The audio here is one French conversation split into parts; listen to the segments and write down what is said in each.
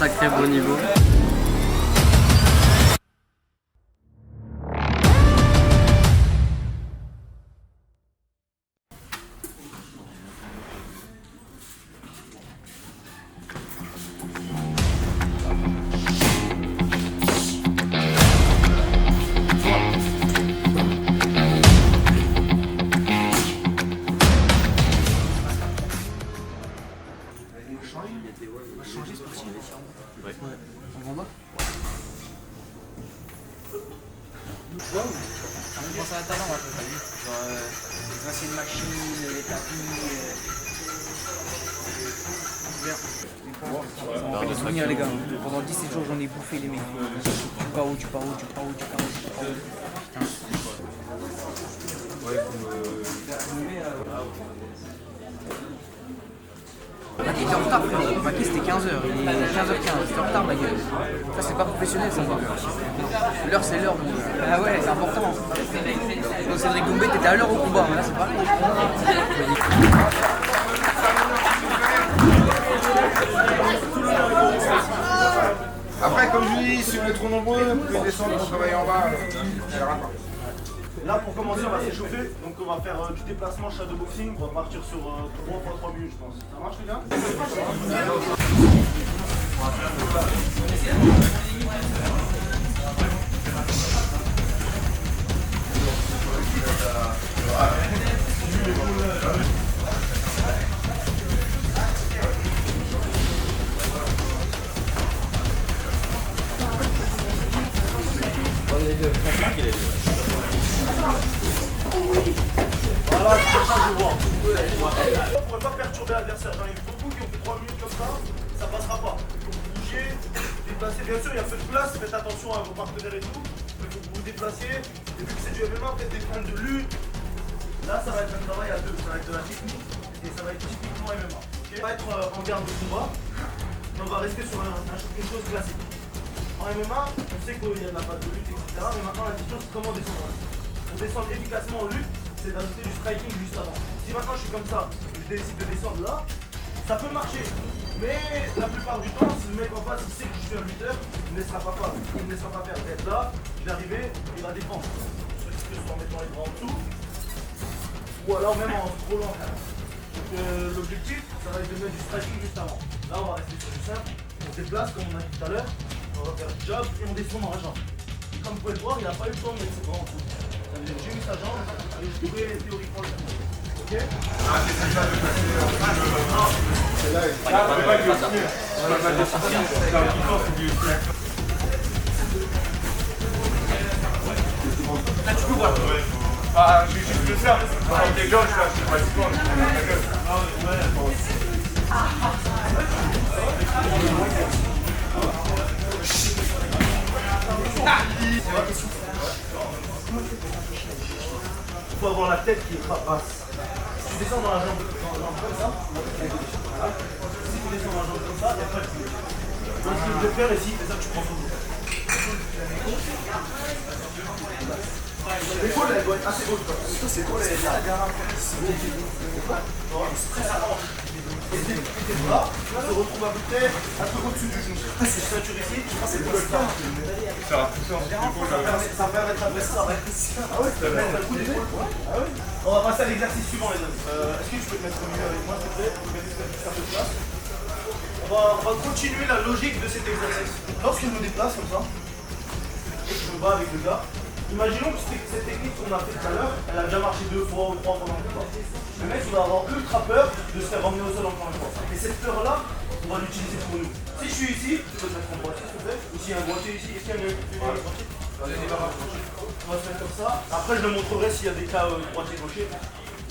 sacré beau niveau. On va changer ce possible. Ouais. On va en bas. Ça me pense à la talent un peu, t'as vu? Genre les anciennes machines, les tapis. Bien. Souvenir les gars, pendant 17 jours j'en ai bouffé les mecs. Tu pars où, tu pars où, tu pars où, tu pars où, tu pars où. Il était en retard, frérot. Maquis c'était 15h, il est 15h15, c'était en retard ma gueule. Ça c'est pas professionnel ça. L'heure c'est l'heure mon gars. Ah ouais, c'est important. Donc Cédric Doumbé t'étais à l'heure au combat, mais là c'est pareil. Après, comme je dis, si on est trop nombreux, vous pouvez descendre pour travailler en bas. Là, pour commencer, on va s'échauffer. Donc, on va faire du déplacement shadowboxing. On va partir sur 3 x 3 minutes, je pense. Ça marche, les gars? Voilà, c'est ça que je vois. On ne pourrait pas perturber l'adversaire. Dans les gros coups qui ont fait 3 minutes comme ça passera pas. Il faut vous bouger, déplacer. Bien sûr, il y a peu de place, faites attention à vos partenaires et tout. Il faut que vous vous déplaciez. Et vu que c'est du MMA, faites des points de lutte. Là, ça va être un travail à deux. Ça va être de la technique et ça va être typiquement MMA. Okay, on va être en garde de combat, mais on va rester sur une chose classique. En MMA, on sait qu'il y a de la base de lutte, etc. Mais maintenant, la question, c'est comment descendre. Pour descendre efficacement en lutte, c'est d'ajouter du striking juste avant. Si maintenant je suis comme ça, je décide de descendre là, ça peut marcher. Mais la plupart du temps, si le mec en face il sait que je suis un lutteur, il ne me laissera pas faire. Il ne me laissera pas faire. Être là, je vais arriver, il va défendre. Soit en mettant les bras en dessous, ou alors même en scrollant. Donc l'objectif, ça va être de mettre du striking juste avant. Là, on va rester sur du simple. On se déplace comme on a dit tout à l'heure. On va faire du jab et on descend dans la jambe. Et comme vous pouvez le voir, il n'a pas eu le temps de mettre ses bras en dessous. J'ai mis sa jambe et je pourrais théoriquement le faire. Ok? Là, tu peux voir. Ah, je vais juste le faire. Avec des gants, je suis pratiquement. Il faut avoir la tête qui est basse. Si tu descends dans la jambe comme ça, voilà. Si tu descends dans la jambe comme ça, il n'y a pas de plus. Donc ce que je vais faire ici, c'est ça que tu prends ton dos. L'épaule elle doit être assez haute. Ça c'est quoi les là? Et tes bras se retrouvent à peu près un peu au-dessus du genou. C'est ceinture ici, je pense que c'est le temps. Ça va pousser en dessous. Ça va permettre après ça. Ah ouais, ça va mettre un coup d'épaule. Ah ouais. On va passer à l'exercice suivant les amis. Est-ce que tu peux te mettre au milieu avec moi s'il te plaît? Ça fait place. On va continuer la logique de cet exercice. Lorsque je me déplace comme ça, et que je me bats avec le gars, imaginons que cette technique qu'on a fait tout à l'heure, elle a déjà marché 2 fois ou 3 fois dans le combat. Le mec il va avoir ultra peur de se faire ramener au sol encore une fois. Et cette peur-là, on va l'utiliser pour nous. Si je suis ici, tu peux te mettre en droitier s'il te plaît. Ou s'il y a un droitier ici, est-ce qu'il y a un droitier? On va se mettre comme ça. Après je le montrerai s'il y a des cas droitier-gaucher.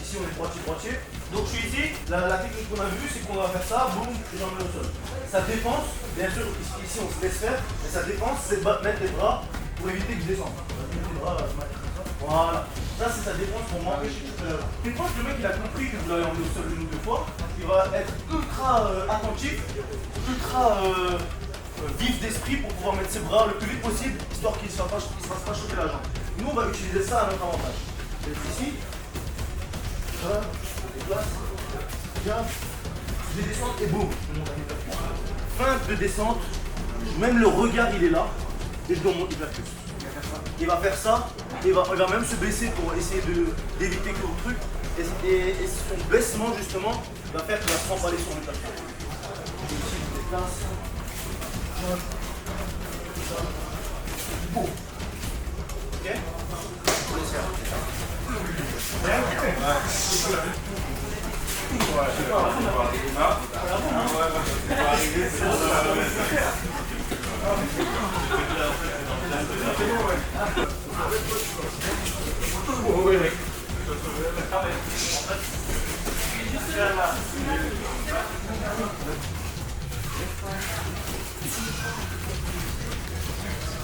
Ici on est droitier-droitier. Donc je suis ici, la technique qu'on a vue c'est qu'on va faire ça, boum, et j'emmène au sol. Sa défense, bien sûr ici on se laisse faire, mais sa défense c'est mettre les bras pour éviter que je descende. Mettre les bras, voilà. Ça c'est sa défense pour m'empêcher de faire. Une fois que le mec il a compris que vous l'avez emmené au sol une ou deux fois, il va être ultra attentif, ultra vif d'esprit pour pouvoir mettre ses bras le plus vite possible, histoire qu'il ne se fasse pas choquer la jambe. Nous on va utiliser ça à notre avantage. C'est ici. Voilà, je déplace, viens, je descends et boum, je monte à 1 feinte de descente, même le regard il est là, et je dois monter vers plus. Il va faire ça, il va même se baisser pour essayer d'éviter que le truc, et son baissement justement va faire qu'il va s'emballer sur le tapis. Ici je déplace. Bon. Ok. On le serre.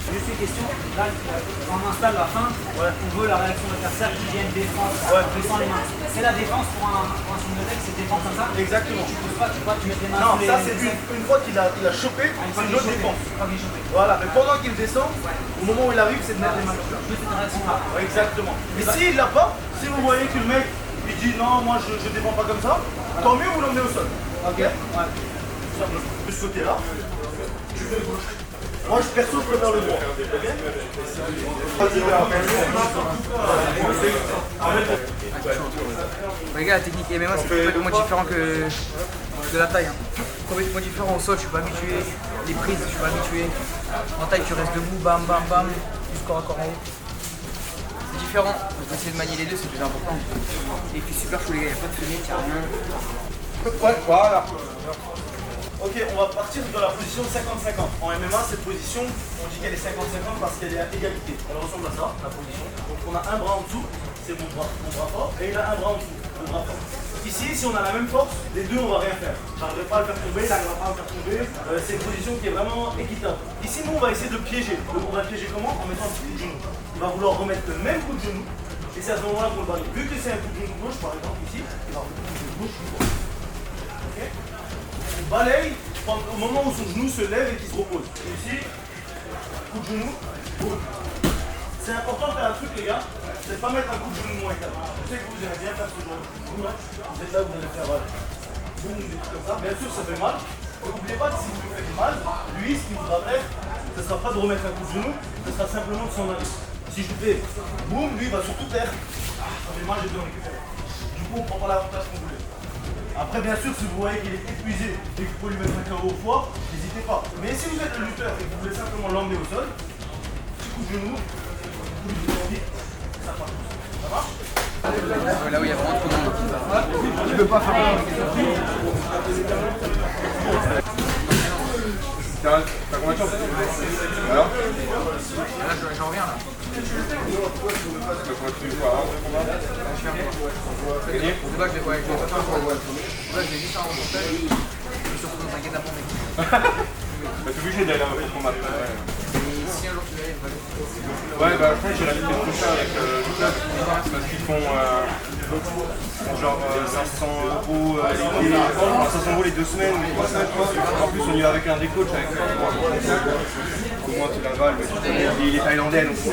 Juste une question, là quand on installe la fin, on veut la réaction de l'adversaire qui vienne défendre, descend les mains. C'est la défense pour un single leg, c'est défendre comme ça. Exactement. Tu poses pas, tu mets les mains Non, sur ça les... c'est une fois qu'il a chopé, c'est une autre défense. Pas qu'il chope. Voilà, mais pendant qu'il descend, au moment où il arrive, c'est de mettre les mains sur Juste une réaction là. Exactement. Mais s'il l'a pas, si vous voyez que le mec il dit non, moi je défends pas comme ça, tant mieux vous l'emmenez au sol. Ok. Ouais. De ce côté-là, tu fais le gauche. Moi perso je préfère le droit. Ok. Les gars, la technique MMA c'est complètement différent que de la taille. Complètement différent au sol, je suis pas habitué. Les prises, je suis pas habitué. En taille, tu restes debout, bam bam bam, du corps à corps en haut. C'est différent. Je vais essayer de manier les deux, c'est plus important. Et puis super chaud les gars, il n'y a pas de fenêtre, il n'y a rien. Ouais, voilà. Ok, on va partir de la position 50-50. En MMA, cette position, on dit qu'elle est 50-50 parce qu'elle est à égalité. Elle ressemble à ça, la position. Donc on a un bras en dessous, c'est mon bras fort, et il a un bras en dessous, mon bras fort. Ici, si on a la même force, les deux, on va rien faire. J'arriverai pas à le faire tomber, il n'arrivera pas à le faire tomber. C'est une position qui est vraiment équitable. Ici, nous, on va essayer de piéger. Donc on va le piéger comment? En mettant un petit coup de genou. Il va vouloir remettre le même coup de genou, et c'est à ce moment-là qu'on le balaye. Vu que c'est un coup de genou gauche, par exemple, ici, il va remettre le coup de genou gauche. Ok. On balaye au moment où son genou se lève et qu'il se repose. Et ici, coup de genou. C'est important de faire un truc les gars, c'est de pas mettre un coup de genou moins calme. Je sais que vous aimez bien faire ce genre de coup là. Vous êtes là, vous allez faire boum, des trucs comme ça. Bien sûr ça fait mal. Et n'oubliez pas que si vous lui faites mal, lui ce qu'il voudra faire, ce ne sera pas de remettre un coup de genou, ce sera simplement de s'en aller. Si je fais boum, lui il va surtout terre. Mais moi j'ai besoin de récupérer. Du coup on prend pas l'avantage qu'on voulait. Après, bien sûr, si vous voyez qu'il est épuisé et que vous pouvez lui mettre un KO au foie, n'hésitez pas. Mais si vous êtes le lutteur et que vous voulez simplement l'emmener au sol, petit coup de genou, ça part. Ça marche? Là où il y a vraiment trop de monde. Tu peux pas faire ça. T'as combien de chance? Alors? Là, j'en reviens là. Gagné? C'est pas que je l'ai pas fait un combat. Là, j'ai juste un remontage. Je suis surtout dans un guet-apens mec. Bah, t'es obligé d'aller un peu de combat. Et si un jour tu l'as, Ouais, bah après j'ai l'invité prochain avec le club parce qu'ils font genre 500 € l'été, 500 € les 2 semaines, les 3 semaines, je pense. En plus on y va avec un des coachs avec au moins tu l'avales, mais il est thaïlandais donc c'est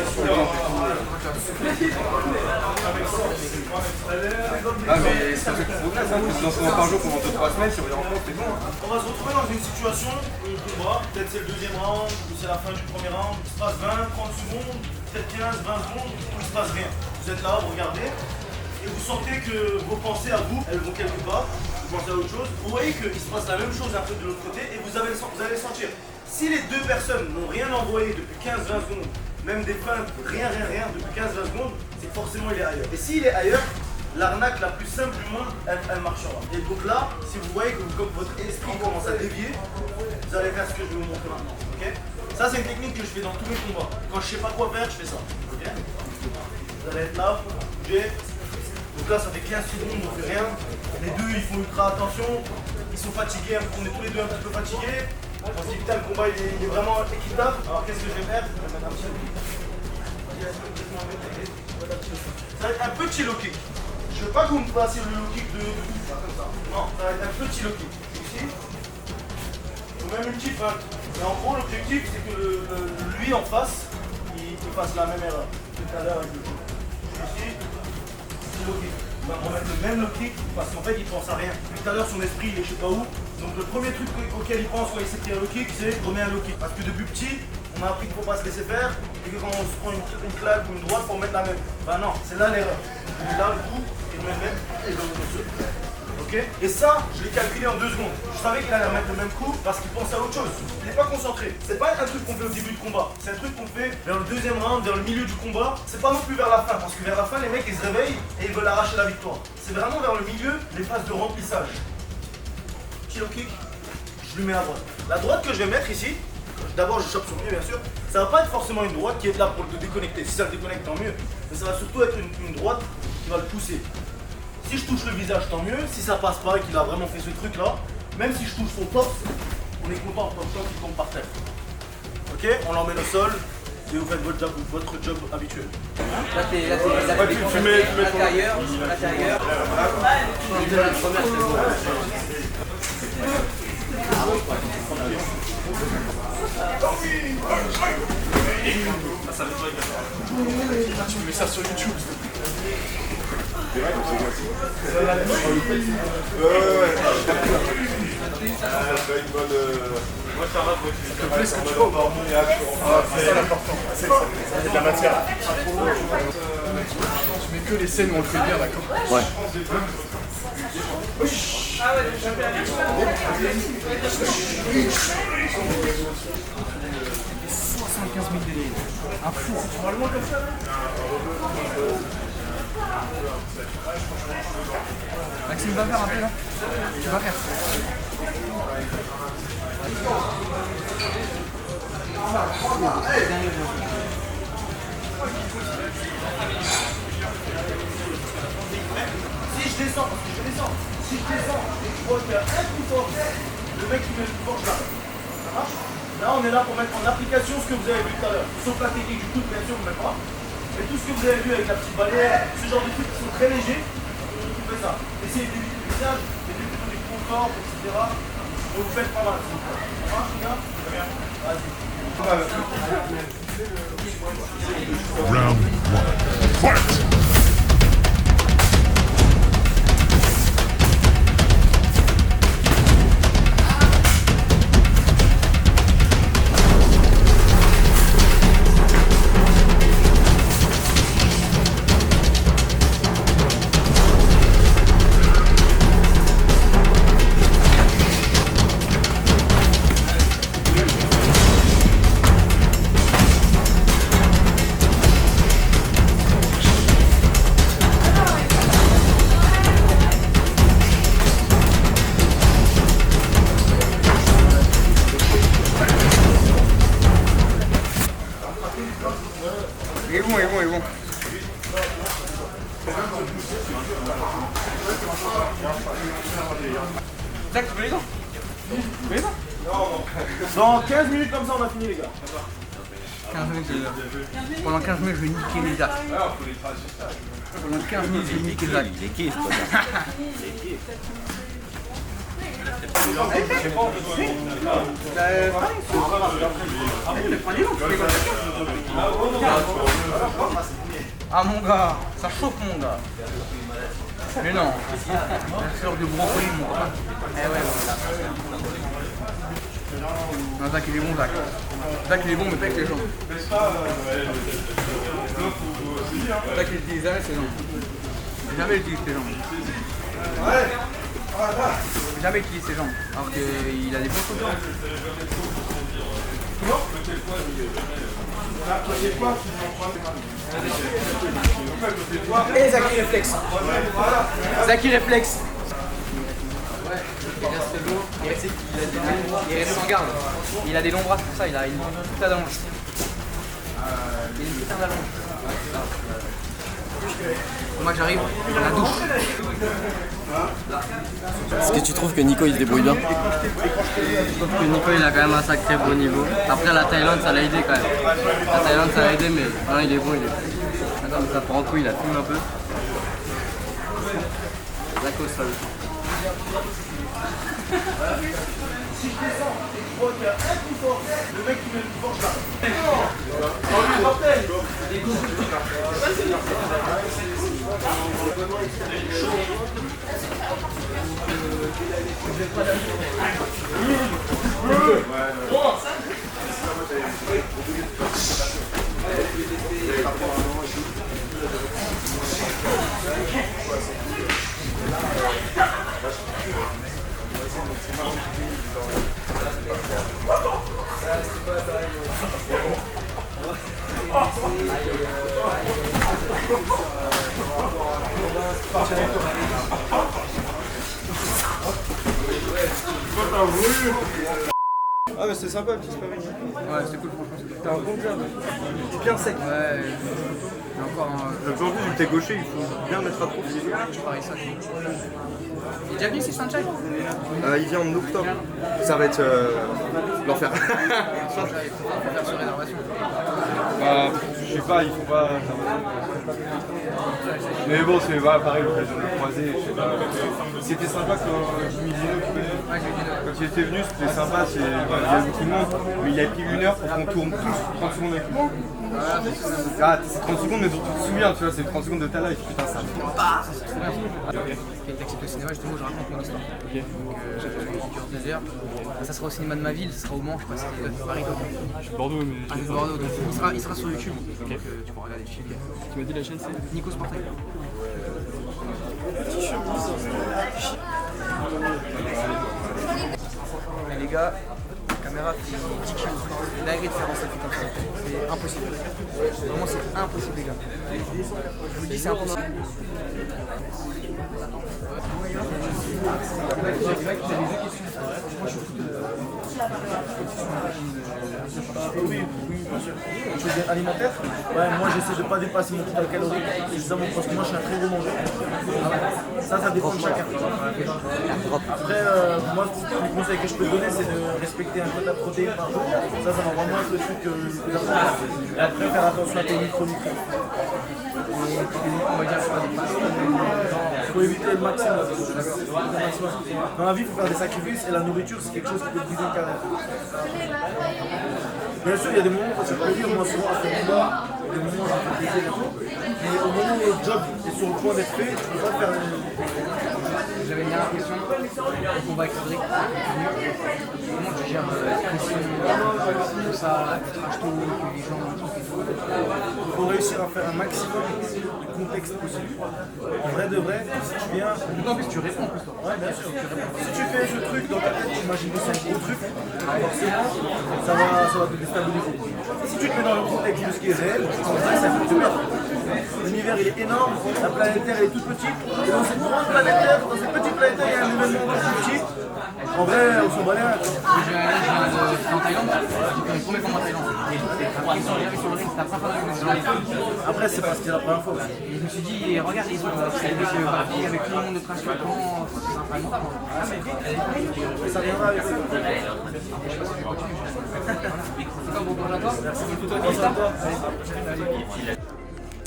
ah mais c'est comme ça qu'il faut faire ça, dans ce moment par jour pendant 2-3 semaines, si on est en France, c'est bon. On va se retrouver dans une situation où on combat, peut-être c'est le deuxième round, ou c'est la fin du premier round, il se passe 20, 30 secondes, peut-être 15, 20 secondes, où il se passe rien. Vous êtes là, vous regardez, et vous sentez que vos pensées à vous, elles vont quelque part, vous pensez à autre chose. Vous voyez qu'il se passe la même chose un peu de l'autre côté, et vous allez le sentir. Si les deux personnes n'ont rien envoyé depuis 15-20 secondes, même des feintes, rien depuis 15-20 secondes, c'est que forcément il est ailleurs. Et s'il est ailleurs, l'arnaque la plus simple du monde, elle marchera. Et donc là, si vous voyez que comme votre esprit commence à dévier, vous allez faire ce que je vais vous montrer maintenant. Okay, ça c'est une technique que je fais dans tous mes combats. Quand je sais pas quoi faire, je fais ça. Okay, vous allez être là, bouger. Donc là ça fait 15 secondes, on fait rien. Les deux ils font ultra attention, ils sont fatigués, on est tous les deux un petit peu fatigués. On se dit putain le combat il est vraiment équitable. Alors qu'est-ce que je vais faire? Je vais mettre un petit ça va être un petit low kick. Je veux pas que vous me fassiez le low kick de comme ça. Non, ça va être un petit low kick. Ici. Ou même une petite feinte. Mais en gros l'objectif c'est que lui en face, il fasse la même erreur. Tout à l'heure avec le kick. Ici, petit low kick. va remettre le même low kick parce qu'en fait il pense à rien. Tout à l'heure son esprit il est je sais pas où. Donc le premier truc auquel il pense quand il s'est pris un low kick, c'est remettre un low kick. Parce que depuis petit, on a appris qu'il ne faut pas se laisser faire et que quand on se prend une claque ou une droite, il faut remettre la même. Bah non, c'est là l'erreur. Il est là le coup, il remet le même et il remet comme ça. Ok. Et ça, je l'ai calculé en 2 secondes. Je savais qu'il allait remettre le même coup parce qu'il pensait à autre chose. Il n'est pas concentré. C'est pas un truc qu'on fait au début du combat. C'est un truc qu'on fait vers le deuxième round, vers le milieu du combat. C'est pas non plus vers la fin parce que vers la fin, les mecs ils se réveillent et ils veulent arracher la victoire. C'est vraiment vers le milieu, les phases de remplissage. Petit low kick, je lui mets la droite. La droite que je vais mettre ici, d'abord je chope son pied bien sûr, ça va pas être forcément une droite qui est là pour le déconnecter. Si ça le déconnecte, tant mieux. Mais ça va surtout être une droite qui va le pousser. Si je touche le visage, tant mieux. Si ça passe pas et qu'il a vraiment fait ce truc là, même si je touche son torse, on est content en tant qu'il tombe par terre. Ok, on l'emmène au sol et vous faites votre job habituel. Là, t'es ailleurs. Tu mets ça sur YouTube. C'est vrai que c'est une bonne. Moi ça va, Qu'est-ce que tu vois? C'est important. C'est de la matière. Tu mets que les scènes où on le fait bien, d'accord? Ouais. 75 000 délais. Un fou. Normalement comme ça. Maxime, va faire un peu là. Tu vas faire. Si je descends, si je descends et que je vois qu'il y a un coup fort, le mec qui met le coup fort, je l'arrête. Ça marche? Là on est là pour mettre en application ce que vous avez vu tout à l'heure. Sauf la technique du coup, bien sûr, on ne met pas. Mais tout ce que vous avez vu avec la petite balai, ce genre de trucs qui sont très légers, vous faites ça. Essayez d'éviter le visage, d'éviter plutôt des coups forts, etc. Et vous faites pas mal. Ça marche les gars? Très bien. Vas-y. Round 1. Fight! Il est bon. Zach, tu veux les dents? Dans 15 minutes comme ça on a fini les gars. 15 minutes, pendant 15 minutes, je vais niquer les Zach. Pendant 15 minutes, je vais niquer Zach. Il est qui ce pote? Ah mon gars, ça chauffe mon gars. Mais non, la fleur de brocoli mon gars. Eh ouais, non, Zach il est bon, Zach. Zach il est bon mais pas avec les jambes. Zach il utilise jamais ses jambes. Jamais il utilise ses jambes. Jamais il utilise ses jambes. Alors qu'il a des bons sauts. Et Zach il réflexe. Zach il réflexe. Il reste sans garde. Il a des longs bras, c'est pour ça, il a une putain d'allonge. Il a une putain d'allonge. Moi j'arrive à la douche. Est-ce que tu trouves que Nico il se débrouille bien? Je trouve que Nico il a quand même un sacré bon niveau. Après la Thaïlande ça l'a aidé quand même. La Thaïlande ça l'a aidé mais non, il est bon, il est bon. Attends mais ça prend un coup, il a fumé un peu. D'accord, salut. Si je descends et que je vois qu'il y a un coup fort, le mec qui met le coup fort, je l'arrête. Ah mais c'est sympa le petit sparring. Ouais, c'était cool, franchement. T'as un bon club. Bien sec. Ouais, j'ai encore un. Aujourd'hui, vu que t'es gaucher, il faut bien mettre à profit. Je parie ça. Il est déjà venu ici, Sunshine? Il vient en octobre. Ça va être l'enfer. Faut faire sur réservation. Bah, je sais pas, il faut pas. Mais bon, c'est pareil, l'occasion de le croiser. Je sais pas. C'était sympa quand Jimmy Dino, quand il était venu, c'était sympa. Il y avait beaucoup de monde, mais il a pris 1 heure pour qu'on tourne tous 30 secondes avec lui. Ah, c'est 30 secondes, mais dont tu te souviens, tu vois, c'est 30 secondes de ta life. Putain, ça Qui est accepté au cinéma, justement, je raconte mon histoire. Donc, qui dure 2 heures. Ça sera au cinéma de ma ville, ça sera au Mans, je sais pas si c'est Paris. Je suis Bordeaux, mais. Ah, c'est Bordeaux, donc il sera sur YouTube. Donc tu pourras regarder le film. Tu m'as dit la chaîne c'est Nico Sportel. Et les gars, la caméra fait 10 kilos. C'est dingue de faire en selfie comme ça. C'est impossible. Vraiment, c'est impossible, les gars. Je vous dis, c'est impossible. Oui, bien sûr. Chose alimentaire, ouais, moi j'essaie de ne pas dépasser mon total calorique. C'est ça mon parce que moi je suis un très gros mangeur. Ça dépend de chacun. Après, moi, le conseil que je peux te donner, c'est de respecter un quota de protéines par jour. Ça va vraiment être le truc que je peux apprendre. Et après, faire attention à tes micronutriments. Il faut éviter le maximum. Dans la vie, il faut faire des sacrifices et la nourriture, c'est quelque chose qui peut briser le caractère. Bien sûr, il y a des moments où ça peut dire, moi souvent après le combat, il y a des moments où ça fait plaisir. Mais au moment où le job est sur le point d'être fait, tu ne peux pas faire J'avais une dernière question. Le combat avec Cédric. Comment tu gères la pression, tout ça, le trash talk, les gens, tout ça? Il faut réussir à faire un maximum de contexte possible. En vrai de vrai, si tu viens. En plus, tu réponds plus toi. Ouais, bien sûr. Si tu fais ce truc dans ta tête, tu imagines que c'est un gros truc, forcément, ça va te déstabiliser. Si tu te mets dans le contexte de ce qui est réel, en vrai, ça fait te perdre. L'univers il est énorme, la planète Terre elle est toute petite, et dans cette grande planète Terre, dans cette petite planète Terre, il y a un événement encore plus petit. En vrai, on s'en bat les reins. J'ai en Thaïlande, j'ai fait mon premier combat en Thaïlande. Après, ils sont arrivés sur le ring, c'était la première fois que je me Après, c'est parce que c'est la première fois. Et je me suis dit, regarde, ils ont avec tout le monde de trash talk, comment c'est incroyable. Ça viendra avec ça. C'est quoi, bon courage à toi? Merci beaucoup.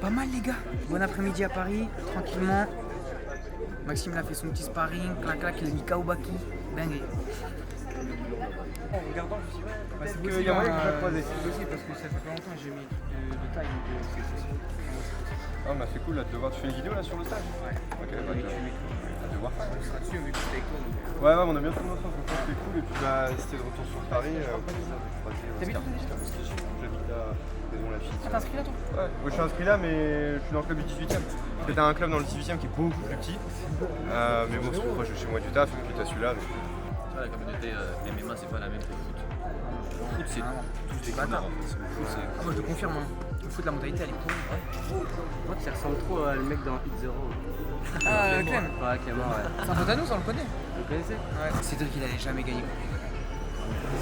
Pas mal les gars, bon après-midi à Paris, tranquillement. Maxime il a fait son petit sparring, clac clac, il a mis Kaobaki, dingue. En regardant, je me suis dit, ouais, c'est possible, c'est possible parce que ça fait pas longtemps que j'ai mis de taille, donc c'est possible. Ah bah c'est cool là de te voir, tu fais une vidéo là sur le stage? Ouais. Ok, bah de voir ça. On sera dessus, vu que j'étais avec toi. Ouais, on a bien tourné ensemble, donc c'était cool. Et puis bah c'était de retour sur Paris. T'habites où déjà? J'habite là, maison la fille. Ah, t'es inscrit là toi? Ouais, moi, je suis inscrit là, mais je suis dans le club du 18ème. Parce que t'as un club dans le 18ème qui est beaucoup plus petit. Mais bon, c'est proche de chez moi du taf, et puis t'as celui-là. Donc... Tu vois, la communauté MMA, c'est pas la même que le foot. Le foot, c'est tous des bâtards. Ah, moi je te confirme, hein. Le foot, la mentalité elle est pourrie. Moi, tu ressembles trop le mec dans Hit Zero. Ah, Clem. Ouais, Clément, ouais. C'est un pote à nous, ça on le connaît. Vous le connaissez? Ouais. Cédric il allait jamais gagner.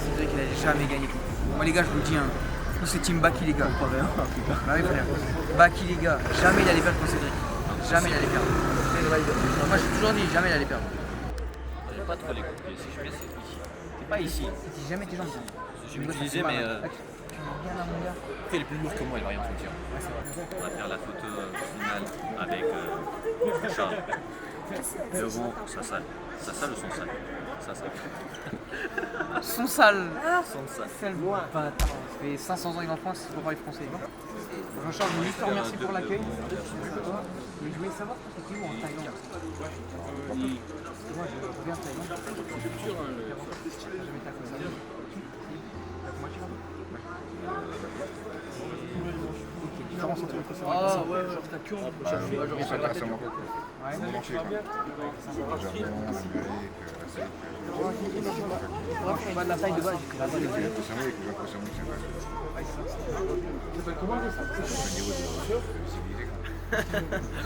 Cédric il allait jamais gagner. Moi les gars, je vous le dis, hein. Nous c'est team Baki les gars. Bah oui frère. Baki les gars, jamais il allait perdre contre Cédric. Jamais il allait perdre. Moi j'ai toujours dit, jamais il allait perdre. J'aime pas trop les coups de pied, si je mets, c'est ici. C'est pas ici. Dis jamais tes jambes. Je vais l'utiliser, mais après, il est plus lourd que moi, il va rien te dire. On va faire la photo finale avec Charles. Le vent, ça sale. Ça sale ou son sale? Ça sale. Son sale. Son sale. C'est le bâtard. fait 500 ans qu'il est en France, c'est pour parler français. Jean-Charles, je voulais juste te remercier pour l'accueil. Mais je voulais savoir si tu es où en Thaïlande. Moi, je reviens de Thaïlande. Ah ouais, genre t'as que de la taille de base.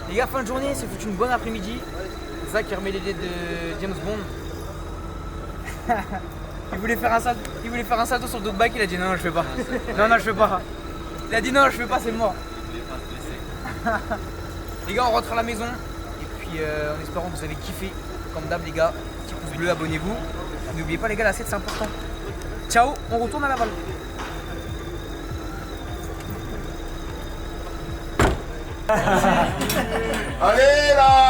Les gars, fin de journée, c'est foutu une bonne après-midi. Zach qui remet les dés de James Bond. Il voulait faire un salto sur le dos de back, il a dit non, je fais pas. Non, je fais pas. Il a dit non, je fais pas, c'est mort. Les gars, on rentre à la maison. Et puis en espérant que vous avez kiffé. Comme d'hab, les gars, petit pouce bleu, abonnez-vous. N'oubliez pas, les gars, la 7 c'est important. Ciao, on retourne à la balle. Allez là!